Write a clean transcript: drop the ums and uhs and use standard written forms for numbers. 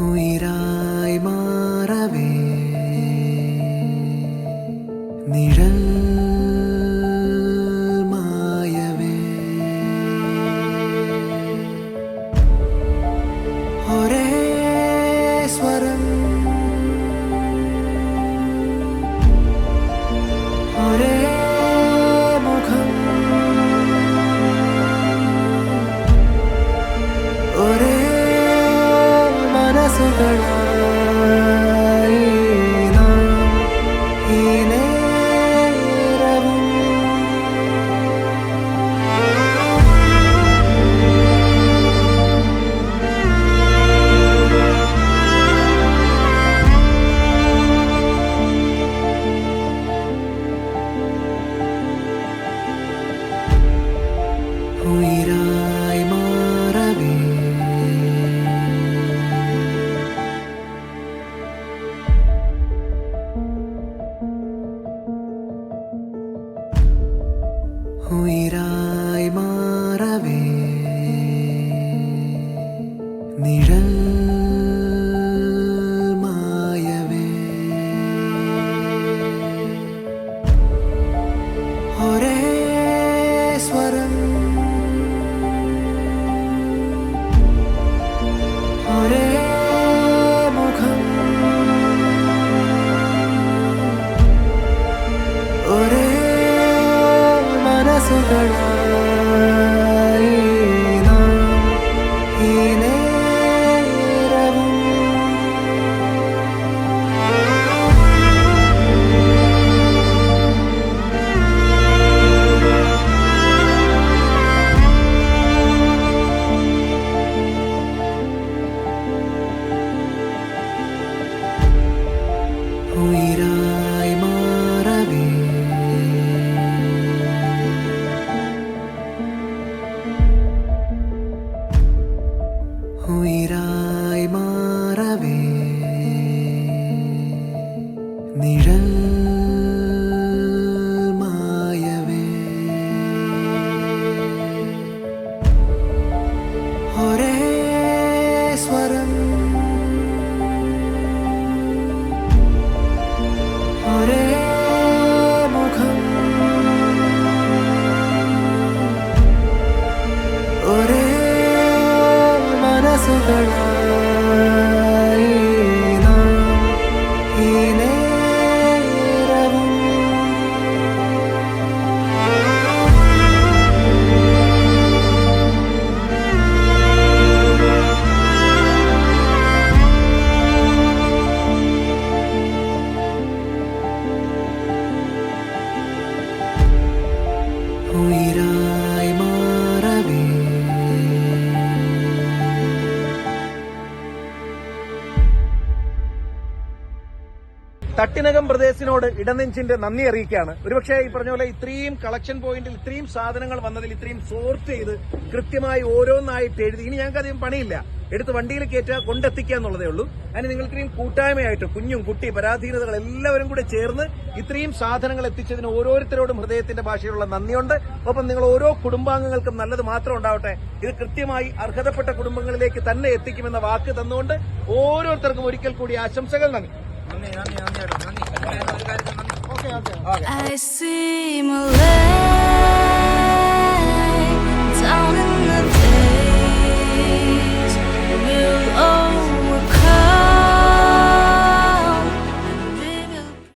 ഉയിരായി മാറവേ നിഴൽ മായവേ ഒരേ സ്വരം ഒരേ മുഖം ഒരേ മനസ്സുകളായി നാം ഈ നേരവും ഉയിരായി മാറവേ ഉയിരായി മാറവേ നിഴൽ മായവേ ഒരേ സ്വരം ഒരേ മുഖം ഒരേ മനസ്സുകളായി നാം ഈ നേരവും ഉയിരായി മാറവേ ഉയിരായി മാറവേ നിഴൽ മായവേ ഒരേ സ്വരം ഒരേ മുഖം ഒരേ മനസ്സുകളായി നാം ഈ നേരവും ഉയിരായി മാറവേ തട്ടിനകം പ്രദേശിനോട് ഇടനെഞ്ചിന്റെ നന്ദി അറിയിക്കുകയാണ്. ഒരുപക്ഷെ ഈ പറഞ്ഞ പോലെ ഇത്രയും കളക്ഷൻ പോയിന്റിൽ ഇത്രയും സാധനങ്ങൾ വന്നതിൽ ഇത്രയും സോർട്ട് ചെയ്ത് കൃത്യമായി ഓരോന്നായിട്ട് എഴുതി ഇനി ഞങ്ങൾക്ക് അധികം പണിയില്ല, എടുത്ത് വണ്ടിയിൽ കയറ്റുക, കൊണ്ടെത്തിക്കുക എന്നുള്ളതേ ഉള്ളൂ. അതിന് നിങ്ങൾ ഇത്രയും കൂട്ടായ്മയായിട്ട് കുഞ്ഞും കുട്ടി പരാധീനതകൾ എല്ലാവരും കൂടെ ചേർന്ന് ഇത്രയും സാധനങ്ങൾ എത്തിച്ചതിന് ഓരോരുത്തരോടും ഹൃദയത്തിന്റെ ഭാഷയിലുള്ള നന്ദിയുണ്ട്. ഒപ്പം നിങ്ങൾ ഓരോ കുടുംബാംഗങ്ങൾക്കും നല്ലത് മാത്രം ഉണ്ടാവട്ടെ. ഇത് കൃത്യമായി അർഹതപ്പെട്ട കുടുംബങ്ങളിലേക്ക് തന്നെ എത്തിക്കുമെന്ന വാക്ക് തന്നുകൊണ്ട് ഓരോരുത്തർക്കും ഒരിക്കൽ കൂടി ആശംസകൾ. നന്ദി. I see